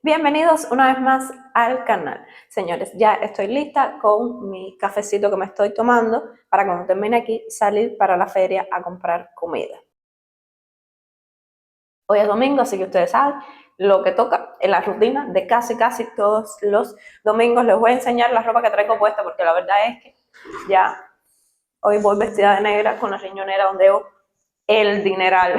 Bienvenidos una vez más al canal. Señores, ya estoy lista con mi cafecito que me estoy tomando para cuando termine aquí salir para la feria a comprar comida. Hoy es domingo, así que ustedes saben lo que toca en la rutina de casi todos los domingos. Les voy a enseñar la ropa que traigo puesta porque la verdad es que ya hoy voy vestida de negra con la riñonera donde veo el dineral.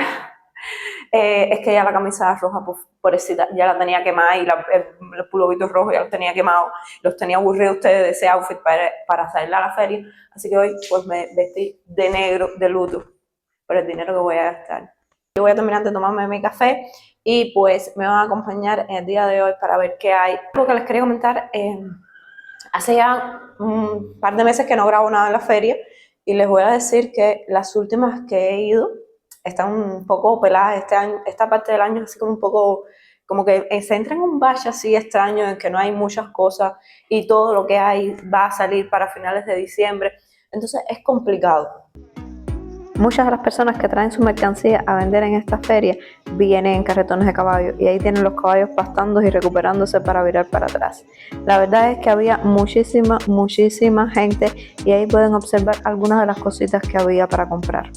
Es que ya la camisa roja, pues, pobrecita, ya la tenía quemada y los pulovitos rojos ya los tenía quemados, los tenía aburridos ustedes de ese outfit para salir a la feria, así que hoy pues me vestí de negro, de luto, por el dinero que voy a gastar. Yo voy a terminar de tomarme mi café y pues me van a acompañar en el día de hoy para ver qué hay. Lo que les quería comentar, hace ya un par de meses que no grabo nada en la feria y les voy a decir que las últimas que he ido están un poco peladas este año, esta parte del año es así como un poco, como que se entra en un valle así extraño en que no hay muchas cosas y todo lo que hay va a salir para finales de diciembre, entonces es complicado. Muchas de las personas que traen su mercancía a vender en esta feria vienen en carretones de caballos y ahí tienen los caballos pastando y recuperándose para virar para atrás. La verdad es que había muchísima gente y ahí pueden observar algunas de las cositas que había para comprar.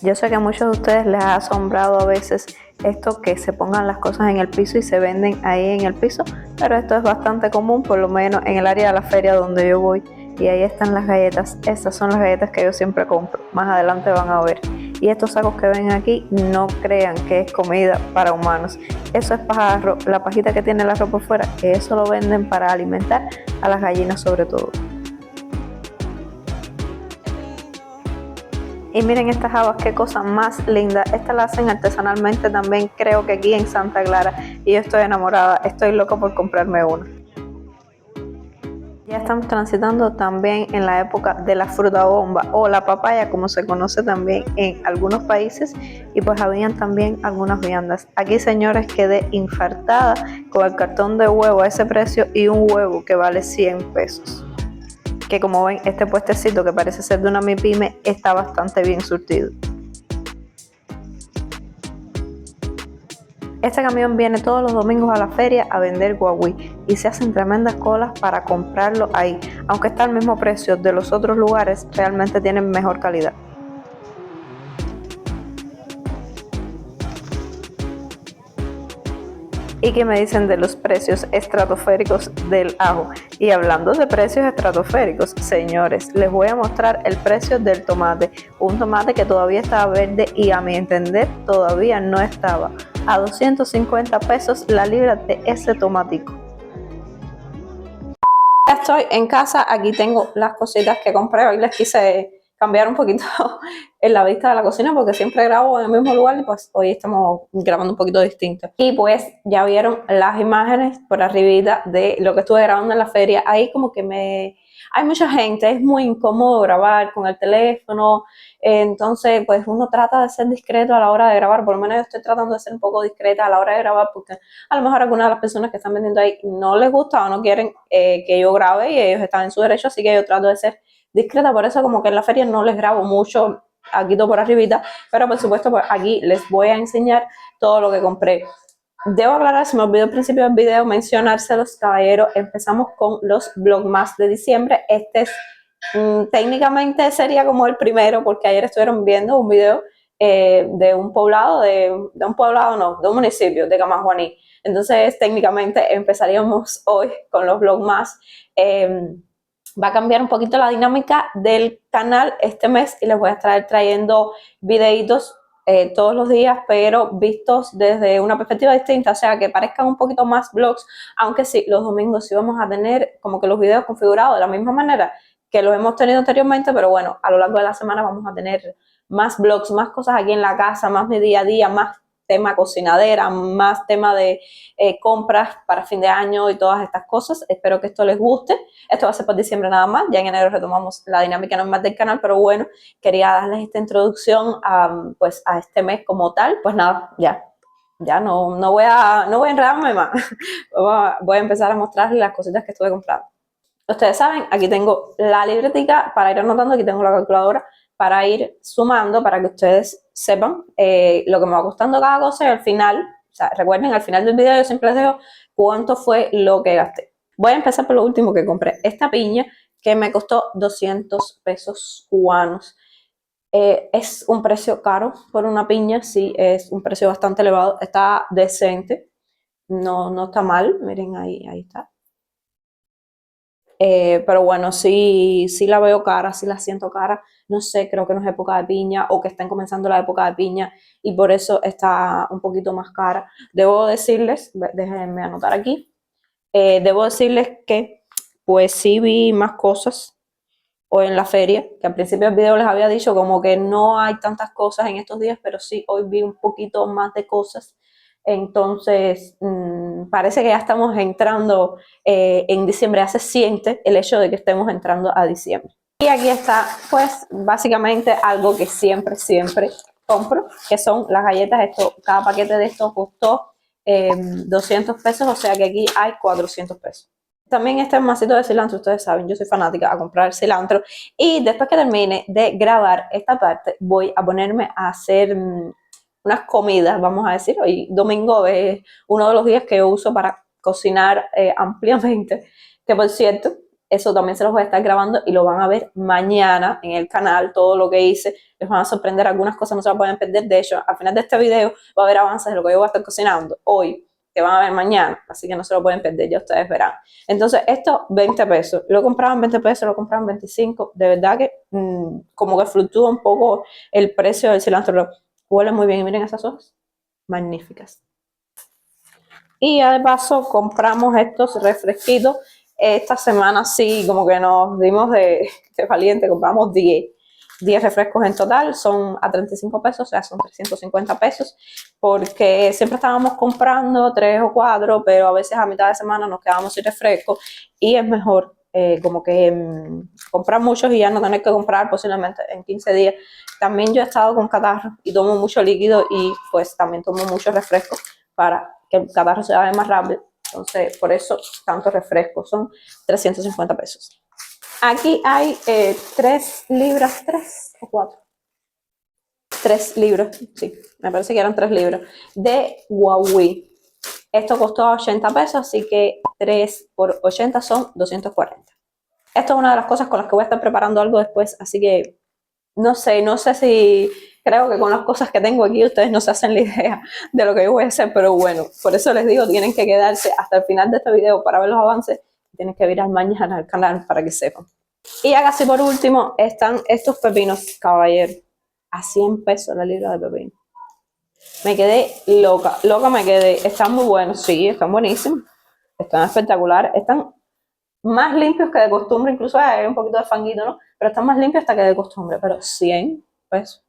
Yo sé que a muchos de ustedes les ha asombrado a veces esto que se pongan las cosas en el piso y se venden ahí en el piso, pero esto es bastante común, por lo menos en el área de la feria donde yo voy. Y ahí están las galletas, estas son las galletas que yo siempre compro, más adelante van a ver. Y estos sacos que ven aquí, no crean que es comida para humanos, eso es paja, la pajita que tiene la ropa afuera, que eso lo venden para alimentar a las gallinas sobre todo. Y miren estas habas, qué cosa más linda. Estas las hacen artesanalmente también, creo que aquí en Santa Clara. Y yo estoy enamorada, estoy loca por comprarme una. Ya estamos transitando también en la época de la fruta bomba o la papaya, como se conoce también en algunos países. Y pues habían también algunas viandas. Aquí, señores, quedé infartada con el cartón de huevo a ese precio y un huevo que vale 100 pesos. Que como ven, este puestecito que parece ser de una MIPYME está bastante bien surtido. Este camión viene todos los domingos a la feria a vender guagüí y se hacen tremendas colas para comprarlo ahí. Aunque está al mismo precio de los otros lugares, realmente tienen mejor calidad. ¿Y qué me dicen de los precios estratosféricos del ajo? Y hablando de precios estratosféricos, señores, les voy a mostrar el precio del tomate. Un tomate que todavía estaba verde y a mi entender todavía no estaba. A 250 pesos la libra de ese tomatico. Ya estoy en casa, aquí tengo las cositas que compré. Hoy les quise cambiar un poquito en la vista de la cocina porque siempre grabo en el mismo lugar y pues hoy estamos grabando un poquito distinto. Y pues ya vieron las imágenes por arribita de lo que estuve grabando en la feria. Ahí como que hay mucha gente, es muy incómodo grabar con el teléfono, entonces pues uno trata de ser discreto a la hora de grabar, por lo menos yo estoy tratando de ser un poco discreta a la hora de grabar porque a lo mejor a algunas de las personas que están vendiendo ahí no les gusta o no quieren que yo grabe y ellos están en su derecho, así que yo trato de ser discreta, por eso como que en la feria no les grabo mucho, aquí todo por arribita, pero por supuesto pues aquí les voy a enseñar todo lo que compré. Debo aclarar, se me olvidó al principio del video mencionárselos, caballeros, empezamos con los vlogmas de diciembre. Este es, técnicamente sería como el primero, porque ayer estuvieron viendo un video de un poblado, de un municipio de Camajuaní. Entonces técnicamente empezaríamos hoy con los vlogmas. Va a cambiar un poquito la dinámica del canal este mes y les voy a estar trayendo videitos todos los días, pero vistos desde una perspectiva distinta, o sea, que parezcan un poquito más vlogs, aunque sí, los domingos sí vamos a tener como que los videos configurados de la misma manera que los hemos tenido anteriormente, pero bueno, a lo largo de la semana vamos a tener más vlogs, más cosas aquí en la casa, más mi día a día, más tema cocinadera, más tema de compras para fin de año y todas estas cosas. Espero que esto les guste. Esto va a ser por diciembre nada más. Ya en enero retomamos la dinámica normal del canal, pero bueno, quería darles esta introducción pues a este mes como tal. Pues nada, ya no voy a enredarme más. Voy a empezar a mostrarles las cositas que estuve comprando. Ustedes saben, aquí tengo la libretica para ir anotando, aquí tengo la calculadora para ir sumando, para que ustedes sepan lo que me va costando cada cosa y al final, o sea, recuerden, al final del video yo siempre les dejo cuánto fue lo que gasté. Voy a empezar por lo último que compré. Esta piña que me costó 200 pesos cubanos. Es un precio caro por una piña, sí, es un precio bastante elevado. Está decente, no está mal. Miren, ahí está. Pero bueno, sí la veo cara, sí la siento cara. No sé, creo que no es época de piña o que están comenzando la época de piña y por eso está un poquito más cara. Debo decirles, déjenme anotar aquí, debo decirles que pues sí vi más cosas hoy en la feria, que al principio del video les había dicho como que no hay tantas cosas en estos días, pero sí hoy vi un poquito más de cosas. Entonces, parece que ya estamos entrando en diciembre, ya se siente el hecho de que estemos entrando a diciembre. Y aquí está, pues, básicamente algo que siempre compro, que son las galletas. Esto, cada paquete de estos costó 200 pesos, o sea que aquí hay 400 pesos. También este masito de cilantro, ustedes saben, yo soy fanática a comprar cilantro. Y después que termine de grabar esta parte, voy a ponerme a hacer unas comidas, vamos a decir. Hoy domingo es uno de los días que yo uso para cocinar ampliamente. Que por cierto, eso también se los voy a estar grabando y lo van a ver mañana en el canal, todo lo que hice. Les van a sorprender algunas cosas, no se las pueden perder. De hecho, al final de este video va a haber avances de lo que yo voy a estar cocinando hoy, que van a ver mañana, así que no se lo pueden perder, ya ustedes verán. Entonces, esto 20 pesos, lo compraban 20 pesos, lo compraban 25, de verdad que como que fluctúa un poco el precio del cilantro, huele muy bien y miren esas hojas, magníficas. Y ya de paso compramos estos refresquitos, esta semana sí como que nos dimos de valiente, compramos 10 refrescos en total, son a 35 pesos, o sea, son 350 pesos, porque siempre estábamos comprando 3 o 4, pero a veces a mitad de semana nos quedamos sin refresco y es mejor como que comprar muchos y ya no tener que comprar posiblemente en 15 días. También yo he estado con catarro y tomo mucho líquido y pues también tomo mucho refresco para que el catarro se vaya más rápido. Entonces, por eso tanto refresco, son 350 pesos. Aquí hay 3 libras, 3 o 4. 3 libras, sí, me parece que eran 3 libras de Huawei. Esto costó 80 pesos, así que 3 por 80 son 240. Esto es una de las cosas con las que voy a estar preparando algo después, así que no sé si creo que con las cosas que tengo aquí ustedes no se hacen la idea de lo que yo voy a hacer, pero bueno, por eso les digo, tienen que quedarse hasta el final de este video para ver los avances y tienen que mirar mañana al canal para que sepan. Y ya casi por último están estos pepinos, caballero, a 100 pesos la libra de pepino. Me quedé loca me quedé. Están muy buenos, sí, están buenísimos, están espectaculares, están más limpios que de costumbre, incluso hay un poquito de fanguito, ¿no? Pero están más limpios hasta que de costumbre, pero 100 pesos.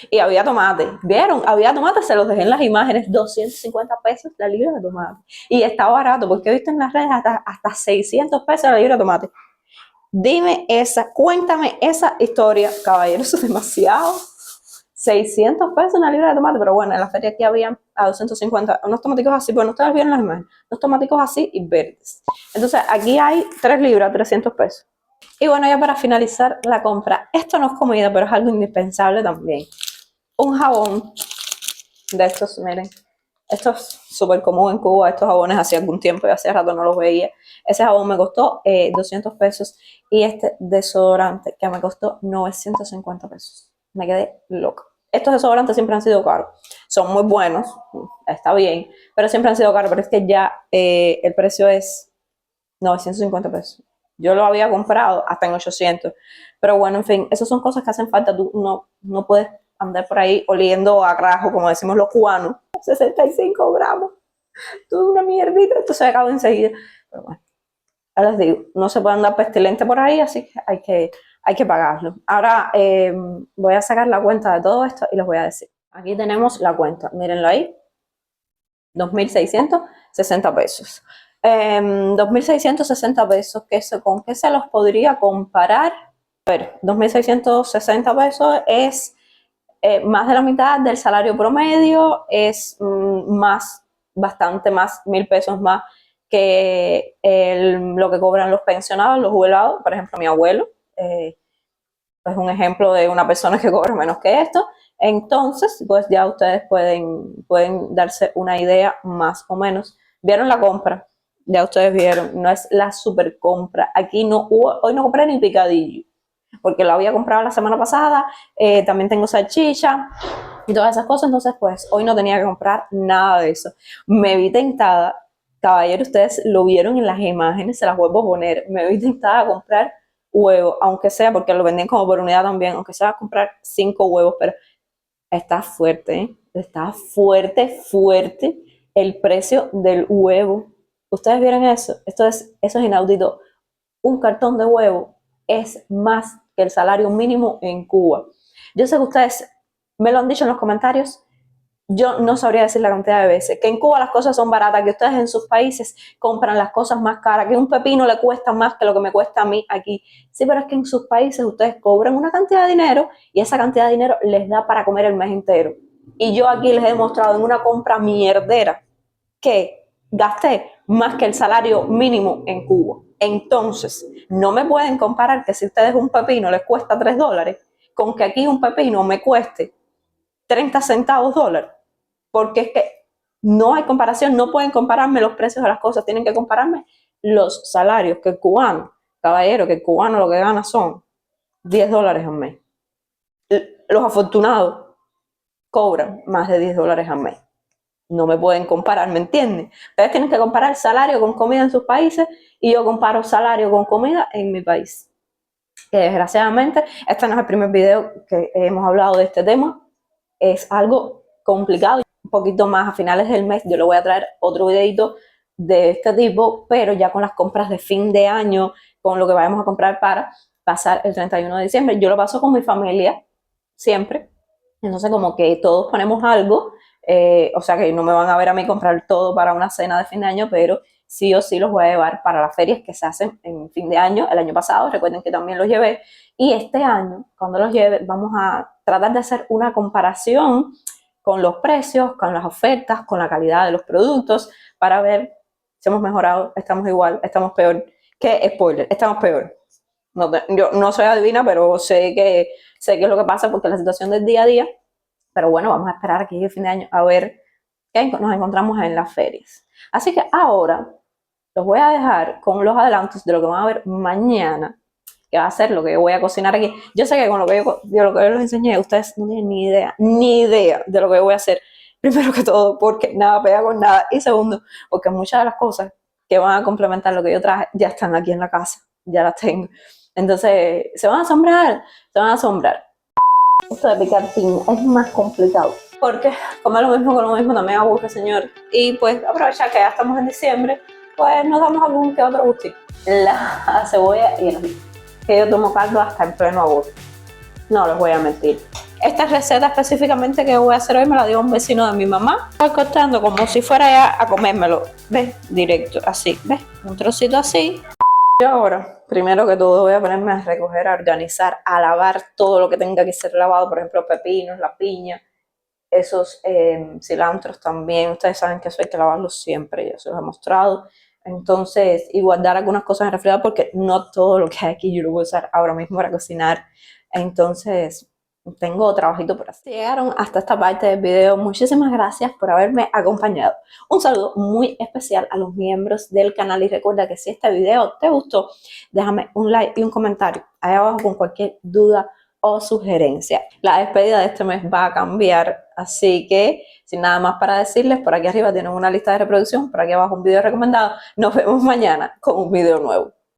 Y había tomate, ¿vieron? Había tomate, se los dejé en las imágenes, 250 pesos la libra de tomate. Y está barato, porque he visto en las redes hasta 600 pesos la libra de tomate. Dime cuéntame esa historia, caballero, eso es demasiado. 600 pesos una libra de tomate, pero bueno, en la feria aquí habían a 250, unos tomaticos así, bueno, ustedes vieron las imágenes, unos tomaticos así y verdes. Entonces aquí hay 3 libras, 300 pesos. Y bueno, ya para finalizar la compra, esto no es comida, pero es algo indispensable también. Un jabón de estos, miren, esto es súper común en Cuba, estos jabones hace algún tiempo y hace rato no los veía. Ese jabón me costó 200 pesos y este desodorante que me costó 950 pesos. Me quedé loca. Estos desodorantes siempre han sido caros, son muy buenos, está bien, pero siempre han sido caros, pero es que ya el precio es 950 pesos. Yo lo había comprado hasta en 800, pero bueno, en fin, esas son cosas que hacen falta. Tú no puedes andar por ahí oliendo a grajo, como decimos los cubanos. 65 gramos, tú una mierdita, esto se acaba enseguida. Pero bueno, ya les digo, no se puede andar pestilente por ahí, así que hay que pagarlo. Ahora voy a sacar la cuenta de todo esto y les voy a decir. Aquí tenemos la cuenta, mírenlo ahí, 2.660 pesos. 2.660 pesos, ¿con qué se los podría comparar? A ver, 2.660 pesos es más de la mitad del salario promedio, es bastante más, 1.000 pesos más que lo que cobran los pensionados, los jubilados. Por ejemplo, mi abuelo es un ejemplo de una persona que cobra menos que esto. Entonces, pues ya ustedes pueden darse una idea más o menos ¿Vieron la compra? Ya ustedes vieron, no es la super compra. Aquí no hubo, hoy no compré ni picadillo, porque lo había comprado la semana pasada. También tengo salchicha y todas esas cosas, entonces pues hoy no tenía que comprar nada de eso. Me vi tentada, caballero, ustedes lo vieron en las imágenes, se las vuelvo a poner, me vi tentada a comprar huevos, aunque sea, porque lo vendían como por unidad también, aunque sea a comprar 5 huevos, pero está fuerte, ¿eh? Está fuerte, fuerte el precio del huevo. ¿Ustedes vieron eso? Eso es inaudito. Un cartón de huevo es más que el salario mínimo en Cuba. Yo sé que ustedes me lo han dicho en los comentarios. Yo no sabría decir la cantidad de veces que en Cuba las cosas son baratas, que ustedes en sus países compran las cosas más caras, que un pepino le cuesta más que lo que me cuesta a mí aquí. Sí, pero es que en sus países ustedes cobran una cantidad de dinero y esa cantidad de dinero les da para comer el mes entero. Y yo aquí les he demostrado en una compra mierdera que gasté más que el salario mínimo en Cuba. Entonces, no me pueden comparar que si ustedes un pepino les cuesta $3, con que aquí un pepino me cueste 30 centavos dólares. Porque es que no hay comparación, no pueden compararme los precios de las cosas, tienen que compararme los salarios, que el cubano, caballero, que el cubano lo que gana son $10 al mes. Los afortunados cobran más de $10 al mes. No me pueden comparar, ¿me entienden? Ustedes tienen que comparar salario con comida en sus países y yo comparo salario con comida en mi país. Que desgraciadamente, este no es el primer video que hemos hablado de este tema, es algo complicado. Un poquito más a finales del mes yo le voy a traer otro videito de este tipo, pero ya con las compras de fin de año, con lo que vayamos a comprar para pasar el 31 de diciembre. Yo lo paso con mi familia siempre, entonces como que todos ponemos algo, o sea que no me van a ver a mí comprar todo para una cena de fin de año, pero sí o sí los voy a llevar para las ferias que se hacen en fin de año. El año pasado, recuerden que también los llevé, y este año, cuando los lleve, vamos a tratar de hacer una comparación con los precios, con las ofertas, con la calidad de los productos, para ver si hemos mejorado, estamos igual, estamos peor. ¿Qué spoiler? Estamos peor. No, yo no soy adivina, pero sé qué es lo que pasa porque es la situación del día a día. Pero bueno, vamos a esperar aquí el fin de año a ver qué nos encontramos en las ferias. Así que ahora los voy a dejar con los adelantos de lo que van a ver mañana, que va a ser lo que yo voy a cocinar aquí. Yo sé que con lo que yo les enseñé, ustedes no tienen ni idea de lo que yo voy a hacer. Primero que todo, porque nada pega con nada. Y segundo, porque muchas de las cosas que van a complementar lo que yo traje ya están aquí en la casa, ya las tengo. Entonces, se van a asombrar, se van a asombrar. Esto de picar piña es más complicado, porque comer lo mismo con lo mismo también aburre, señor. Y pues aprovechar que ya estamos en diciembre, pues nos damos algún que otro gustito. La cebolla y el ají, que yo tomo caldo hasta en pleno agosto. No les voy a mentir. Esta receta específicamente que voy a hacer hoy me la dio un vecino de mi mamá. Estoy cortando como si fuera ya a comérmelo. ¿Ves? Directo, así. ¿Ves? Un trocito así. Yo ahora, primero que todo, voy a ponerme a recoger, a organizar, a lavar todo lo que tenga que ser lavado. Por ejemplo, pepinos, la piña, esos cilantros también. Ustedes saben que eso hay que lavarlos siempre, ya se los he mostrado. Entonces, y guardar algunas cosas en el refrigerador porque no todo lo que hay aquí yo lo voy a usar ahora mismo para cocinar. Entonces, tengo trabajito por hacer. Si llegaron hasta esta parte del video, muchísimas gracias por haberme acompañado. Un saludo muy especial a los miembros del canal y recuerda que si este video te gustó, déjame un like y un comentario ahí abajo con cualquier duda o sugerencia. La despedida de este mes va a cambiar, así que sin nada más para decirles, por aquí arriba tienen una lista de reproducción, por aquí abajo un video recomendado. Nos vemos mañana con un video nuevo.